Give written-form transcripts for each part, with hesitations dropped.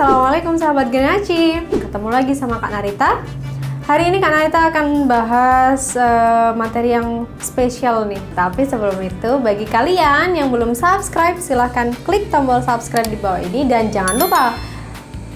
Assalamualaikum sahabat Genaci. Ketemu lagi sama Kak Narita. Hari ini Kak Narita akan bahas materi yang spesial nih. Tapi sebelum itu, bagi kalian yang belum subscribe, silahkan klik tombol subscribe di bawah ini. Dan jangan lupa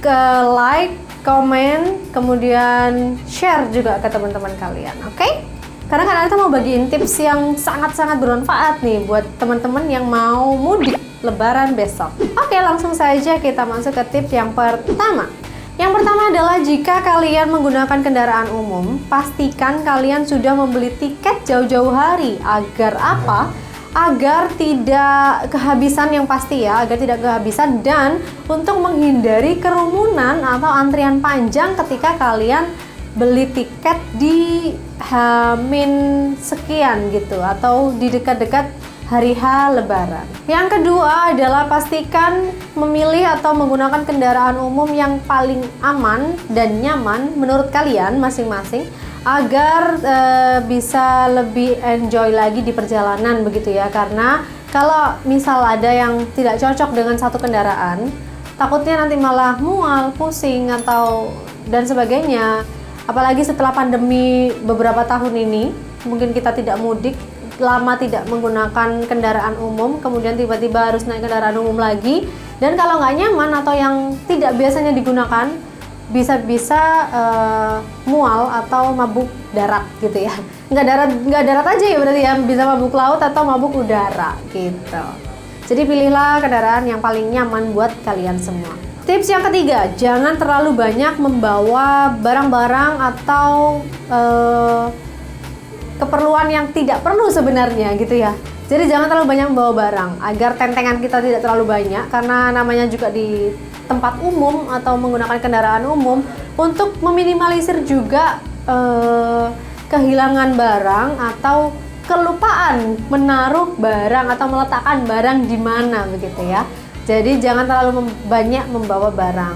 ke like, komen, kemudian share juga ke teman-teman kalian, oke? Karena Kak Narita mau bagiin tips yang sangat-sangat bermanfaat nih buat teman-teman yang mau mudik Lebaran besok. Oke, langsung saja kita masuk ke tips yang pertama. Yang pertama adalah jika kalian menggunakan kendaraan umum, pastikan kalian sudah membeli tiket jauh-jauh hari. Agar apa? Agar tidak kehabisan, yang pasti ya, agar tidak kehabisan, dan untuk menghindari kerumunan atau antrian panjang ketika kalian beli tiket di H-min sekian gitu, atau di dekat-dekat hari H Lebaran. Yang kedua adalah pastikan memilih atau menggunakan kendaraan umum yang paling aman dan nyaman menurut kalian masing-masing, agar bisa lebih enjoy lagi di perjalanan begitu ya. Karena kalau misal ada yang tidak cocok dengan satu kendaraan, takutnya nanti malah mual, pusing, atau dan sebagainya. Apalagi setelah pandemi beberapa tahun ini, mungkin kita tidak mudik, lama tidak menggunakan kendaraan umum, kemudian tiba-tiba harus naik kendaraan umum lagi, dan kalau nggak nyaman atau yang tidak biasanya digunakan, bisa-bisa mual atau mabuk darat gitu ya. Nggak darat aja ya berarti ya, bisa mabuk laut atau mabuk udara gitu. Jadi pilihlah kendaraan yang paling nyaman buat kalian semua. Tips yang ketiga, jangan terlalu banyak membawa barang-barang atau keperluan yang tidak perlu sebenarnya gitu ya. Jadi jangan terlalu banyak membawa barang agar tentengan kita tidak terlalu banyak, karena namanya juga di tempat umum atau menggunakan kendaraan umum, untuk meminimalisir juga kehilangan barang atau kelupaan menaruh barang atau meletakkan barang di mana begitu ya. Jadi jangan terlalu banyak membawa barang.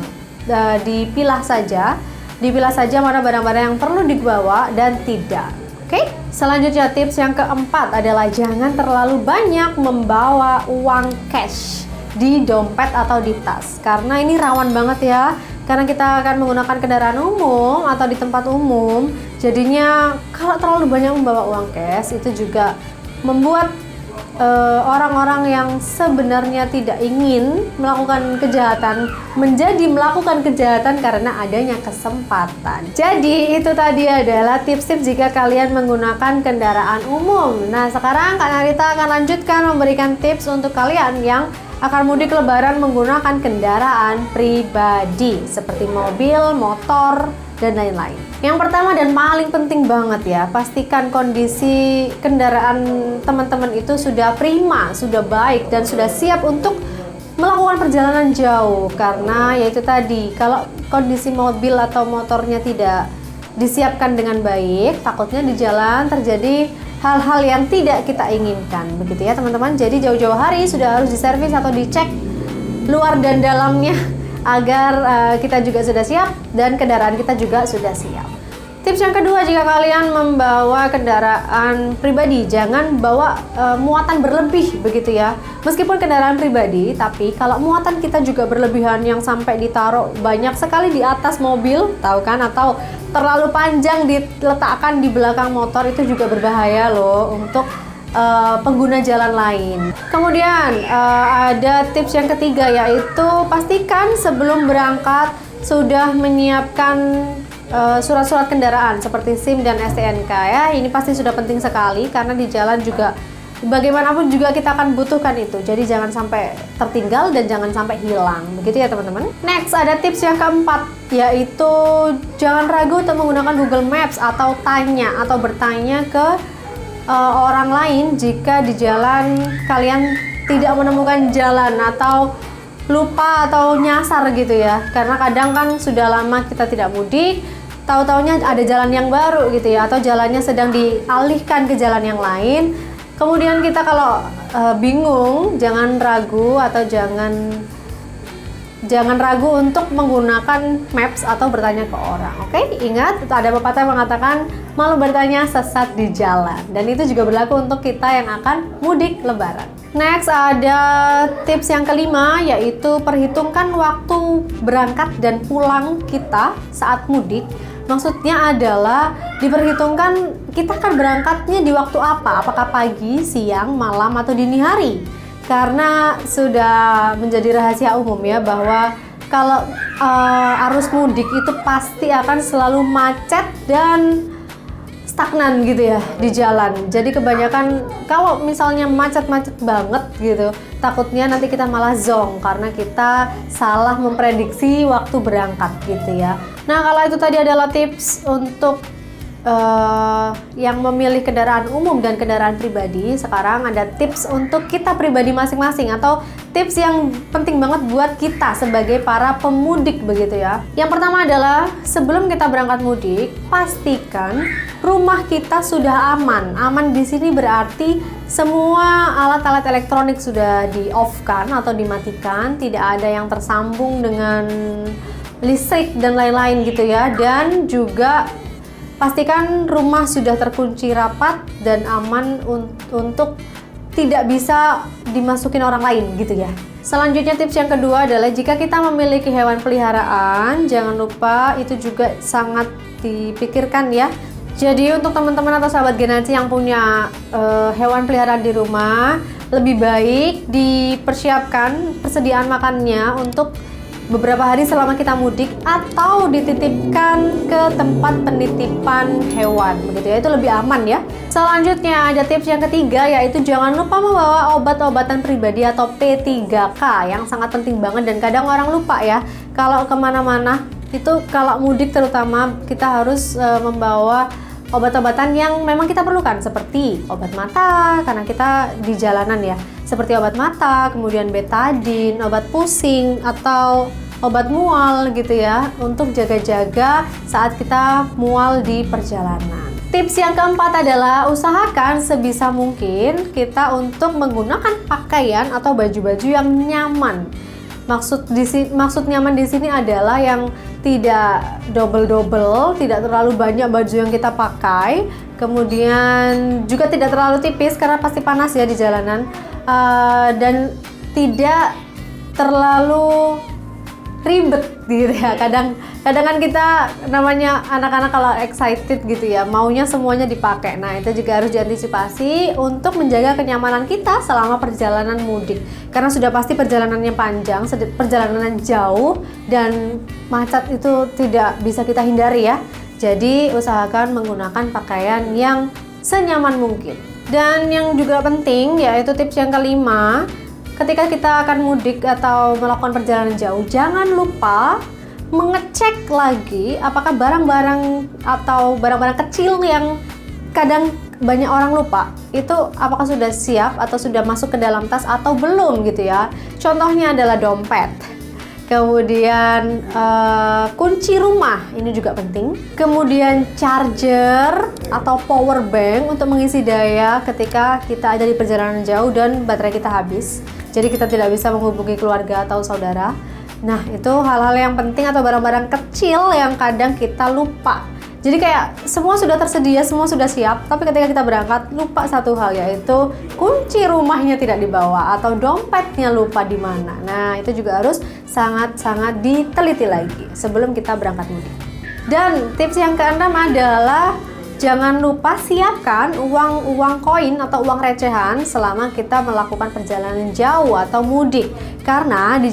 Dipilah saja mana barang-barang yang perlu dibawa dan tidak. Oke, selanjutnya tips yang keempat adalah jangan terlalu banyak membawa uang cash di dompet atau di tas. Karena ini rawan banget ya, karena kita akan menggunakan kendaraan umum atau di tempat umum. Jadinya kalau terlalu banyak membawa uang cash, itu juga membuat orang-orang yang sebenarnya tidak ingin melakukan kejahatan menjadi melakukan kejahatan karena adanya kesempatan. Jadi itu tadi adalah tips-tips jika kalian menggunakan kendaraan umum. Nah, sekarang Kak Narita akan lanjutkan memberikan tips untuk kalian yang akan mudik Lebaran menggunakan kendaraan pribadi seperti mobil, motor, dan lain-lain. Yang pertama dan paling penting banget ya, pastikan kondisi kendaraan teman-teman itu sudah prima, sudah baik, dan sudah siap untuk melakukan perjalanan jauh. Karena yaitu tadi, kalau kondisi mobil atau motornya tidak disiapkan dengan baik, takutnya di jalan terjadi hal-hal yang tidak kita inginkan begitu ya teman-teman. Jadi jauh-jauh hari sudah harus diservis atau dicek luar dan dalamnya, agar kita juga sudah siap dan kendaraan kita juga sudah siap. Tips yang kedua, jika kalian membawa kendaraan pribadi, jangan bawa muatan berlebih begitu ya. Meskipun kendaraan pribadi, tapi kalau muatan kita juga berlebihan yang sampai ditaruh banyak sekali di atas mobil, tahu kan, atau terlalu panjang diletakkan di belakang motor, itu juga berbahaya loh untuk pengguna jalan lain. Kemudian ada tips yang ketiga, yaitu pastikan sebelum berangkat sudah menyiapkan surat-surat kendaraan seperti SIM dan STNK ya. Ini pasti sudah penting sekali karena di jalan juga bagaimanapun juga kita akan butuhkan itu. Jadi jangan sampai tertinggal dan jangan sampai hilang. Begitu ya teman-teman. Next, ada tips yang keempat, yaitu jangan ragu untuk menggunakan Google Maps atau bertanya ke orang lain jika di jalan kalian tidak menemukan jalan atau lupa atau nyasar gitu ya. Karena kadang kan sudah lama kita tidak mudik, tahu-taunya ada jalan yang baru gitu ya, atau jalannya sedang dialihkan ke jalan yang lain. Kemudian kita kalau bingung, jangan ragu atau jangan jangan ragu untuk menggunakan maps atau bertanya ke orang. Oke, ingat ada pepatah yang mengatakan malu bertanya sesat di jalan, dan itu juga berlaku untuk kita yang akan mudik lebaran. Next, ada tips yang kelima, yaitu perhitungkan waktu berangkat dan pulang kita saat mudik. Maksudnya adalah diperhitungkan kita akan berangkatnya di waktu apa, apakah pagi, siang, malam, atau dini hari. Karena sudah menjadi rahasia umum ya, bahwa kalau arus mudik itu pasti akan selalu macet dan stagnan gitu ya di jalan. Jadi kebanyakan kalau misalnya macet-macet banget gitu, takutnya nanti kita malah zonk karena kita salah memprediksi waktu berangkat gitu ya. Nah, kalau itu tadi adalah tips untuk yang memilih kendaraan umum dan kendaraan pribadi. Sekarang ada tips untuk kita pribadi masing-masing, atau tips yang penting banget buat kita sebagai para pemudik begitu ya. Yang pertama adalah sebelum kita berangkat mudik, pastikan rumah kita sudah aman. Aman di sini berarti semua alat-alat elektronik sudah di-off-kan atau dimatikan, tidak ada yang tersambung dengan listrik dan lain-lain gitu ya. Dan juga pastikan rumah sudah terkunci rapat dan aman untuk tidak bisa dimasukin orang lain gitu ya. Selanjutnya tips yang kedua adalah jika kita memiliki hewan peliharaan, jangan lupa itu juga sangat dipikirkan ya. Jadi untuk teman-teman atau sahabat Genasi yang punya hewan peliharaan di rumah, lebih baik dipersiapkan persediaan makannya untuk beberapa hari selama kita mudik, atau dititipkan ke tempat penitipan hewan begitu ya, itu lebih aman ya. Selanjutnya ada tips yang ketiga, yaitu jangan lupa membawa obat-obatan pribadi atau P3K yang sangat penting banget, dan kadang orang lupa ya kalau kemana-mana itu, kalau mudik terutama kita harus membawa obat-obatan yang memang kita perlukan, seperti obat mata karena kita di jalanan ya, seperti obat mata, kemudian betadin, obat pusing, atau obat mual gitu ya, untuk jaga-jaga saat kita mual di perjalanan. Tips yang keempat adalah usahakan sebisa mungkin kita untuk menggunakan pakaian atau baju-baju yang nyaman. Maksud nyaman di sini adalah yang tidak double-double, tidak terlalu banyak baju yang kita pakai, kemudian juga tidak terlalu tipis karena pasti panas ya di jalanan, dan tidak terlalu ribet gitu ya. Kadang kan kita namanya anak-anak kalau excited gitu ya, maunya semuanya dipakai. Nah, itu juga harus diantisipasi untuk menjaga kenyamanan kita selama perjalanan mudik, karena sudah pasti perjalanannya panjang, perjalanan jauh, dan macet itu tidak bisa kita hindari ya. Jadi usahakan menggunakan pakaian yang senyaman mungkin. Dan yang juga penting yaitu tips yang kelima, ketika kita akan mudik atau melakukan perjalanan jauh, jangan lupa mengecek lagi apakah barang-barang atau barang-barang kecil yang kadang banyak orang lupa, itu apakah sudah siap atau sudah masuk ke dalam tas atau belum gitu ya. Contohnya adalah dompet, kemudian kunci rumah, ini juga penting, kemudian charger atau power bank untuk mengisi daya ketika kita ada di perjalanan jauh dan baterai kita habis, jadi kita tidak bisa menghubungi keluarga atau saudara. Nah, itu hal-hal yang penting atau barang-barang kecil yang kadang kita lupa. Jadi kayak semua sudah tersedia, semua sudah siap, tapi ketika kita berangkat lupa satu hal, yaitu kunci rumahnya tidak dibawa atau dompetnya lupa di mana. Nah, itu juga harus sangat-sangat diteliti lagi sebelum kita berangkat mudik. Dan tips yang keenam adalah jangan lupa siapkan uang koin atau uang recehan selama kita melakukan perjalanan jauh atau mudik. Karena di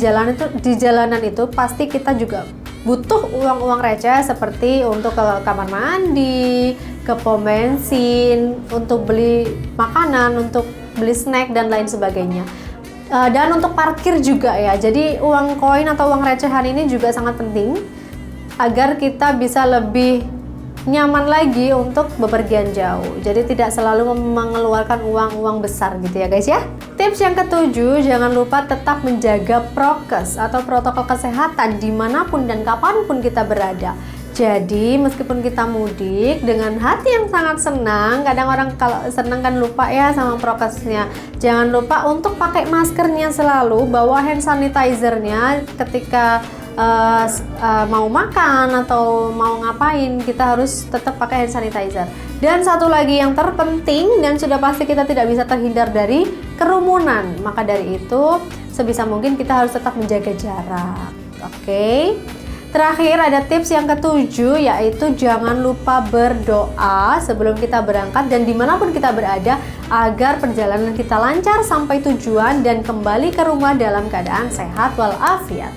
jalanan itu pasti kita juga butuh uang receh, seperti untuk ke kamar mandi, ke pom bensin, untuk beli makanan, untuk beli snack dan lain sebagainya. Dan untuk parkir juga ya. Jadi uang koin atau uang recehan ini juga sangat penting agar kita bisa lebih nyaman lagi untuk bepergian jauh. Jadi tidak selalu mengeluarkan uang besar gitu ya guys ya. Tips yang ketujuh, jangan lupa tetap menjaga prokes atau protokol kesehatan dimanapun dan kapanpun kita berada. Jadi meskipun kita mudik dengan hati yang sangat senang, kadang orang kalau senang kan lupa ya sama prokesnya. Jangan lupa untuk pakai maskernya selalu, bawa hand sanitizer-nya ketika mau makan atau mau ngapain, kita harus tetap pakai hand sanitizer. Dan satu lagi yang terpenting dan sudah pasti kita tidak bisa terhindar dari kerumunan. Maka dari itu sebisa mungkin kita harus tetap menjaga jarak. Oke. Terakhir ada tips yang ketujuh, yaitu jangan lupa berdoa sebelum kita berangkat dan dimanapun kita berada agar perjalanan kita lancar sampai tujuan dan kembali ke rumah dalam keadaan sehat walafiat.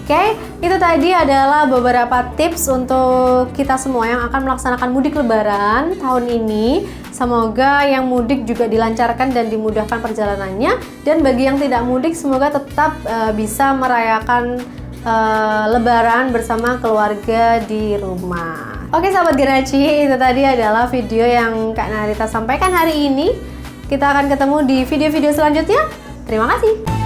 Oke, itu tadi adalah beberapa tips untuk kita semua yang akan melaksanakan mudik lebaran tahun ini. Semoga yang mudik juga dilancarkan dan dimudahkan perjalanannya, dan bagi yang tidak mudik semoga tetap bisa merayakan lebaran bersama keluarga di rumah. Oke sahabat Geraci, itu tadi adalah video yang Kak Narita sampaikan hari ini. Kita akan ketemu di video-video selanjutnya. Terima kasih.